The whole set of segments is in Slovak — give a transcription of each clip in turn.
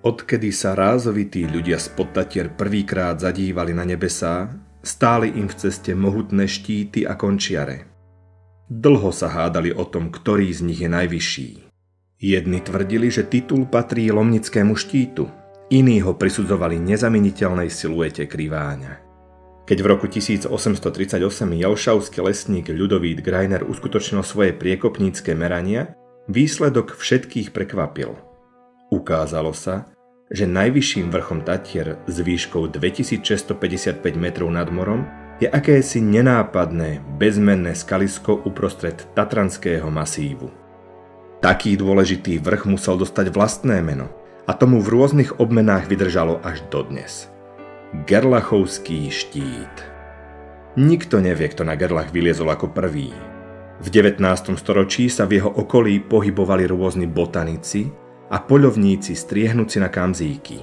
Odkedy sa rázovití ľudia spod Tatier prvýkrát zadívali na nebesá, stáli im v ceste mohutné štíty a končiare. Dlho sa hádali o tom, ktorý z nich je najvyšší. Jedni tvrdili, že titul patrí Lomnickému štítu, iní ho prisudzovali nezameniteľnej siluete Kriváňa. Keď v roku 1838 jalšavský lesník Ľudovít Greiner uskutočnil svoje priekopnícke merania, výsledok všetkých prekvapil. Ukázalo sa, že najvyšším vrchom Tatier s výškou 2655 metrov nad morom je akési nenápadné, bezmenné skalisko uprostred Tatranského masívu. Taký dôležitý vrch musel dostať vlastné meno a tomu v rôznych obmenách vydržalo až dodnes. Gerlachovský štít. Nikto nevie, kto na Gerlach vyliezol ako prvý. V 19. storočí sa v jeho okolí pohybovali rôzni botanici a poľovníci striehnúci na kamzíky.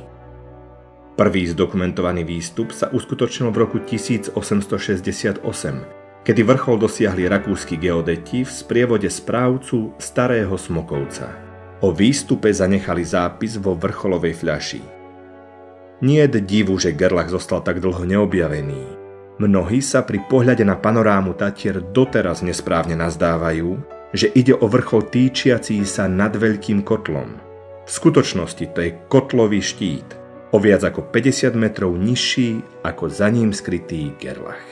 Prvý zdokumentovaný výstup sa uskutočnil v roku 1868, kedy vrchol dosiahli rakúski geodeti v sprievode správcu Starého Smokovca. O výstupe zanechali zápis vo vrcholovej fľaši. Niet divu, že Gerlach zostal tak dlho neobjavený. Mnohí sa pri pohľade na panorámu Tatier doteraz nesprávne nazdávajú, že ide o vrchol týčiací sa nad veľkým kotlom. V skutočnosti to je kotlový štít, o viac ako 50 metrov nižší ako za ním skrytý Gerlach.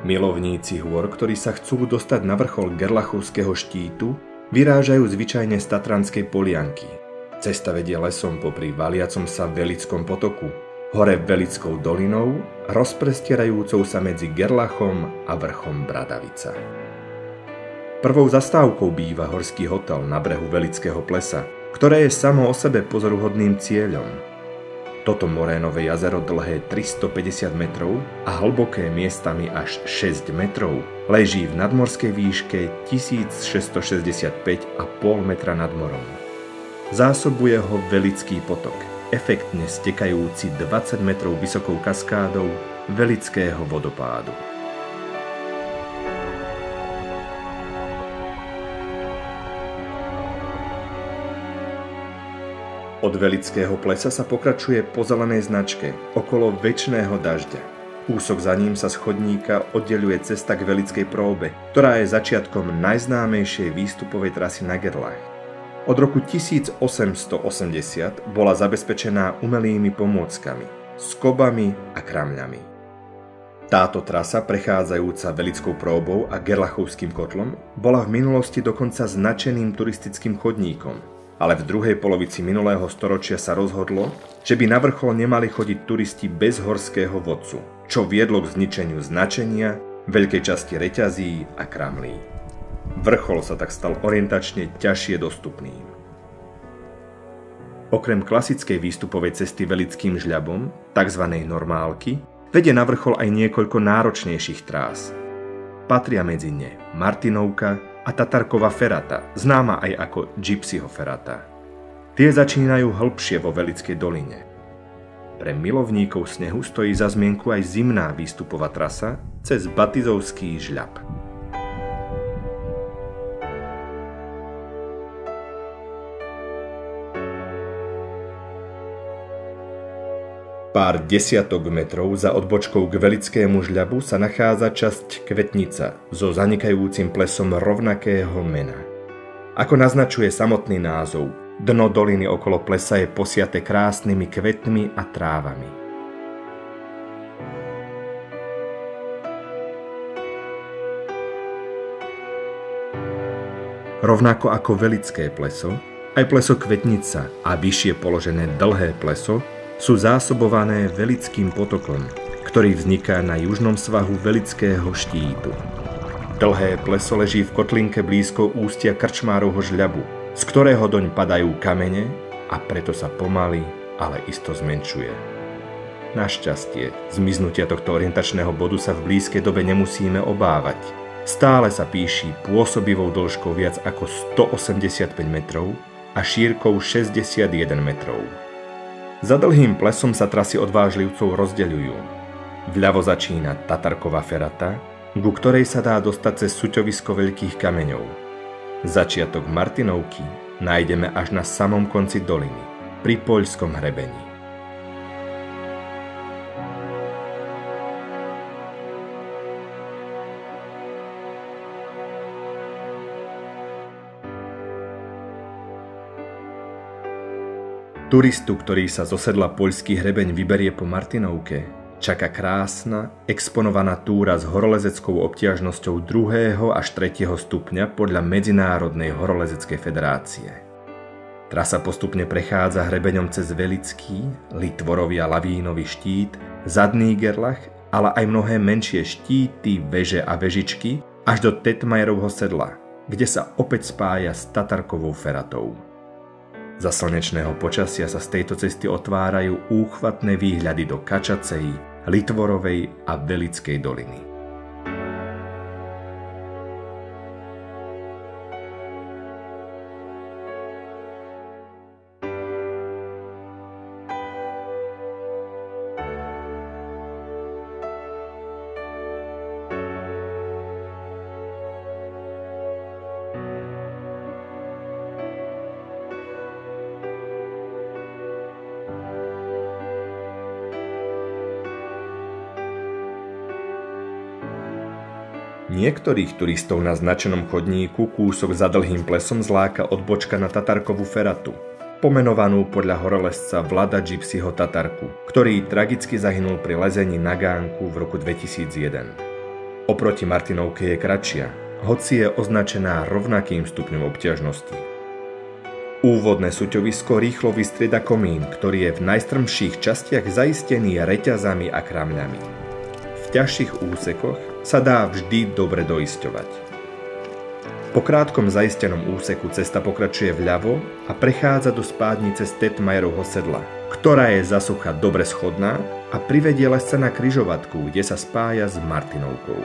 Milovníci hôr, ktorí sa chcú dostať na vrchol Gerlachovského štítu, vyrážajú zvyčajne z Tatranskej Polianky. Cesta vedie lesom popri valiacom sa Velickom potoku, hore Velickou dolinou, rozprestierajúcou sa medzi Gerlachom a vrchom Bradavica. Prvou zastávkou býva horský hotel na brehu Velického plesa, ktoré je samo o sebe pozoruhodným cieľom. Toto morénové jazero dlhé 350 metrov a hlboké miestami až 6 metrov leží v nadmorskej výške 1665,5 metra nad morom. Zásobuje ho Velický potok, efektne stekajúci 20 metrov vysokou kaskádou Velického vodopádu. Od Velického plesa sa pokračuje po zelenej značke okolo Večného dažďa. Kúsok za ním sa z chodníka oddeľuje cesta k Velickej próbe, ktorá je začiatkom najznámejšej výstupovej trasy na Gerlach. Od roku 1880 bola zabezpečená umelými pomôckami, skobami a kramľami. Táto trasa, prechádzajúca Velickou próbou a Gerlachovským kotlom, bola v minulosti dokonca značeným turistickým chodníkom, ale v druhej polovici minulého storočia sa rozhodlo, že by na vrchol nemali chodiť turisti bez horského vodcu, čo viedlo k zničeniu značenia, veľkej časti reťazí a kramlí. Vrchol sa tak stal orientačne ťažšie dostupným. Okrem klasickej výstupovej cesty Velickým žľabom, tzv. Normálky, vedie na vrchol aj niekoľko náročnejších trás. Patria medzi ne Martinovka a Tatarkova ferata, známa aj ako Gypsyho ferata. Tie začínajú hlbšie vo Velickej doline. Pre milovníkov snehu stojí za zmienku aj zimná výstupová trasa cez Batizovský žľab. Pár desiatok metrov za odbočkou k Velickému žľabu sa nachádza časť Kvetnica so zanikajúcim plesom rovnakého mena. Ako naznačuje samotný názov, dno doliny okolo plesa je posiate krásnymi kvetmi a trávami. Rovnako ako Velické pleso, aj pleso Kvetnica a vyššie položené Dlhé pleso sú zásobované Velickým potokom, ktorý vzniká na južnom svahu Velického štítu. Dlhé pleso leží v kotlinke blízko ústia Krčmárovho žľabu, z ktorého doň padajú kamene a preto sa pomaly, ale isto zmenšuje. Našťastie, zmiznutia tohto orientačného bodu sa v blízkej dobe nemusíme obávať. Stále sa píši pôsobivou dĺžkou viac ako 185 metrov a šírkou 61 metrov. Za Dlhým plesom sa trasy odvážlivcov rozdeľujú. Vľavo začína Tatarkova ferata, ku ktorej sa dá dostať cez suťovisko veľkých kameňov. Začiatok Martinovky nájdeme až na samom konci doliny, pri Poľskom hrebení. Turistu, ktorý sa zo sedla Poľský hrebeň vyberie po Martinovke, čaká krásna, exponovaná túra s horolezeckou obťažnosťou 2. až 3. stupňa podľa Medzinárodnej horolezeckej federácie. Trasa postupne prechádza hrebeňom cez Velický, Litvorový a Lavínový štít, Zadný Gerlach, ale aj mnohé menšie štíty, veže a vežičky až do Tetmajerovho sedla, kde sa opäť spája s Tatarkovou feratou. Za slnečného počasia sa z tejto cesty otvárajú úchvatné výhľady do Kačacej, Litvorovej a Velickej doliny. Niektorých turistov na značenom chodníku kúsok za dlhým plesom zláka odbočka na Tatarkovú feratu, pomenovanú podľa horolezca Vlada Gypsyho Tatarku, ktorý tragicky zahynul pri lezení na Gánku v roku 2001. Oproti Martinovke je kratšia, hoci je označená rovnakým stupňom obťažnosti. Úvodné súťovisko rýchlo vystrieda komín, ktorý je v najstrmších častiach zaistený reťazami a kramľami. V ťažších úsekoch sa dá vždy dobre doisťovať. Po krátkom zaistenom úseku cesta pokračuje vľavo a prechádza do spádnice z Tetmajerovho sedla, ktorá je za sucha dobre schodná a privedie lesca na križovatku, kde sa spája s Martinovkou.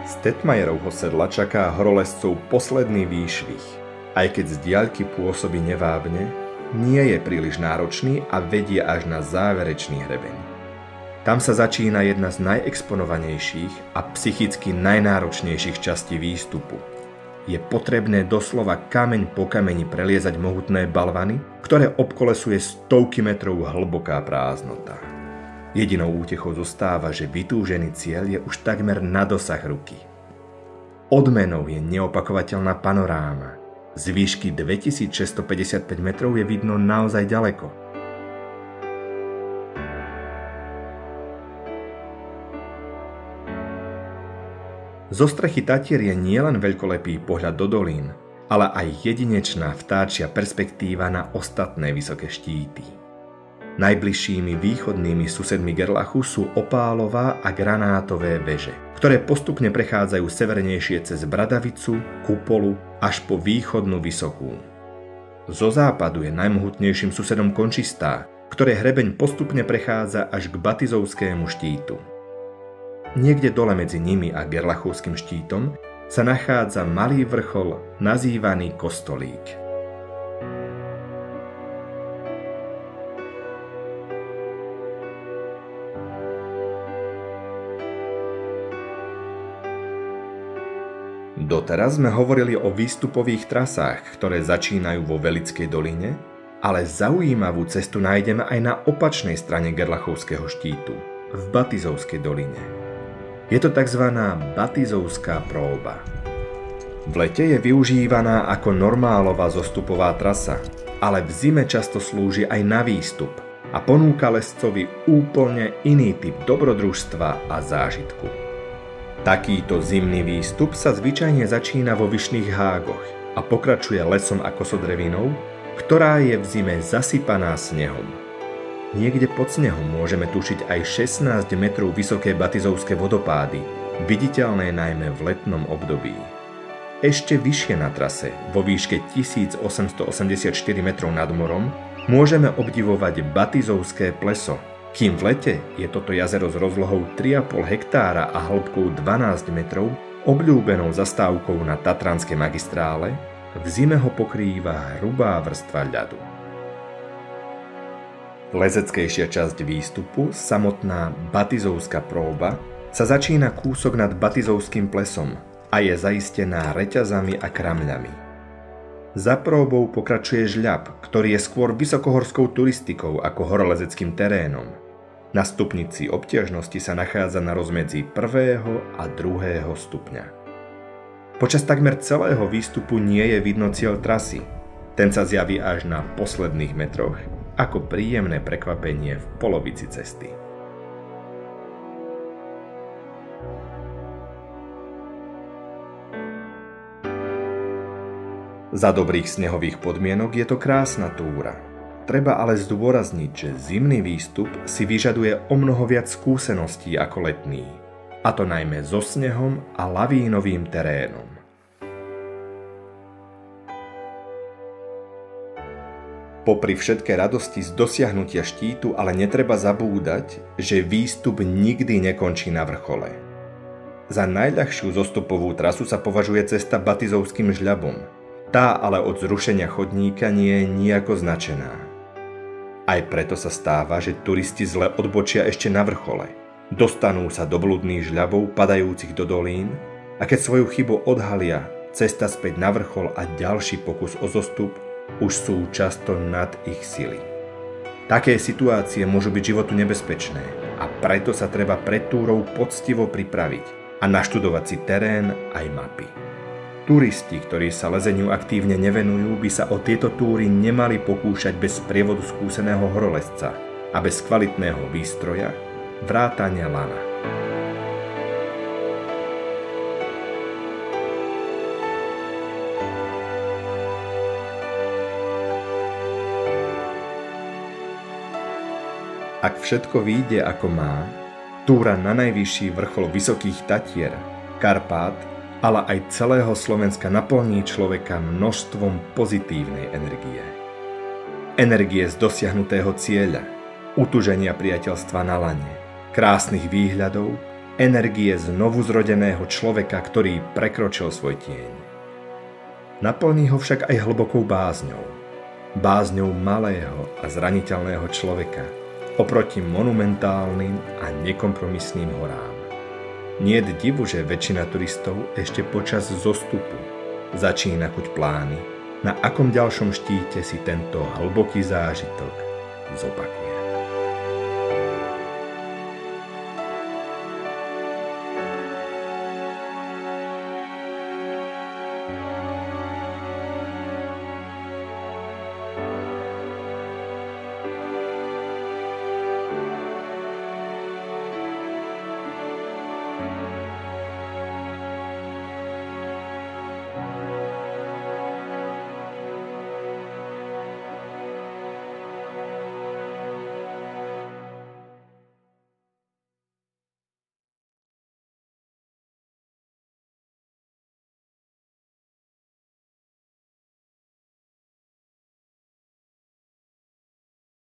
Z Tetmajerovho sedla čaká horolezcov posledný výšvih. Aj keď z diaľky pôsobí nevábne, nie je príliš náročný a vedie až na záverečný hrebeň. Tam sa začína jedna z najexponovanejších a psychicky najnáročnejších častí výstupu. Je potrebné doslova kameň po kameni preliezať mohutné balvany, ktoré obkolesuje stovky metrov hlboká prázdnota. Jedinou útechou zostáva, že vytúžený cieľ je už takmer na dosah ruky. Odmenou je neopakovateľná panoráma. Z výšky 2655 metrov je vidno naozaj ďaleko. Zo strechy Tatier je nielen veľkolepý pohľad do dolín, ale aj jedinečná vtáčia perspektíva na ostatné vysoké štíty. Najbližšími východnými susedmi Gerlachu sú Opálová a Granátové veže, ktoré postupne prechádzajú severnejšie cez Bradavicu, Kupolu až po východnú Vysokú. Zo západu je najmohutnejším susedom Končistá, ktoré hrebeň postupne prechádza až k Batizovskému štítu. Niekde dole medzi nimi a Gerlachovským štítom sa nachádza malý vrchol nazývaný Kostolík. Doteraz sme hovorili o výstupových trasách, ktoré začínajú vo Velickej doline, ale zaujímavú cestu nájdeme aj na opačnej strane Gerlachovského štítu, v Batizovskej doline. Je to tzv. Batizovská próba. V lete je využívaná ako normálová zostupová trasa, ale v zime často slúži aj na výstup a ponúka lescovi úplne iný typ dobrodružstva a zážitku. Takýto zimný výstup sa zvyčajne začína vo Vyšných Hágoch a pokračuje lesom a kosodrevinou, ktorá je v zime zasypaná snehom. Niekde pod snehom môžeme tušiť aj 16 metrov vysoké Batizovské vodopády, viditeľné najmä v letnom období. Ešte vyššie na trase, vo výške 1884 metrov nad morom, môžeme obdivovať Batizovské pleso, kým v lete je toto jazero s rozlohou 3,5 hektára a hĺbkou 12 metrov obľúbenou zastávkou na Tatranskej magistrále, v zime ho pokrýva hrubá vrstva ľadu. Lezeckejšia časť výstupu, samotná Batizovská próba, sa začína kúsok nad Batizovským plesom a je zaistená reťazami a kramľami. Za próbou pokračuje žľab, ktorý je skôr vysokohorskou turistikou ako horolezeckým terénom. Na stupnici obťažnosti sa nachádza na rozmedzi 1. a 2. stupňa. Počas takmer celého výstupu nie je vidno cieľ trasy. Ten sa zjaví až na posledných metroch ako príjemné prekvapenie v polovici cesty. Za dobrých snehových podmienok je to krásna túra. Treba ale zdôrazniť, že zimný výstup si vyžaduje omnoho viac skúseností ako letný, a to najmä so snehom a lavínovým terénom. Popri všetkej radosti z dosiahnutia štítu ale netreba zabúdať, že výstup nikdy nekončí na vrchole. Za najľahšiu zostupovú trasu sa považuje cesta Batizovským žľabom. Tá ale od zrušenia chodníka nie je nijako značená. Aj preto sa stáva, že turisti zle odbočia ešte na vrchole. Dostanú sa do bludných žľabov padajúcich do dolín a keď svoju chybu odhalia, cesta späť na vrchol a ďalší pokus o zostup už sú často nad ich sily. Také situácie môžu byť životu nebezpečné a preto sa treba pred túrou poctivo pripraviť a naštudovať si terén aj mapy. Turisti, ktorí sa lezeniu aktívne nevenujú, by sa o tieto túry nemali pokúšať bez sprievodu skúseného horolezca a bez kvalitného výstroja, vrátania lana. Ak všetko vyjde ako má, túra na najvyšší vrchol Vysokých Tatier, Karpát, ale aj celého Slovenska naplní človeka množstvom pozitívnej energie. Energie z dosiahnutého cieľa, utuženia priateľstva na lane, krásnych výhľadov, energie znovuzrodeného človeka, ktorý prekročil svoj tieň. Naplní ho však aj hlbokou bázňou. Bázňou malého a zraniteľného človeka oproti monumentálnym a nekompromisným horám. Niet divu, že väčšina turistov ešte počas zostupu začína kuť plány, na akom ďalšom štíte si tento hlboký zážitok zopakuje.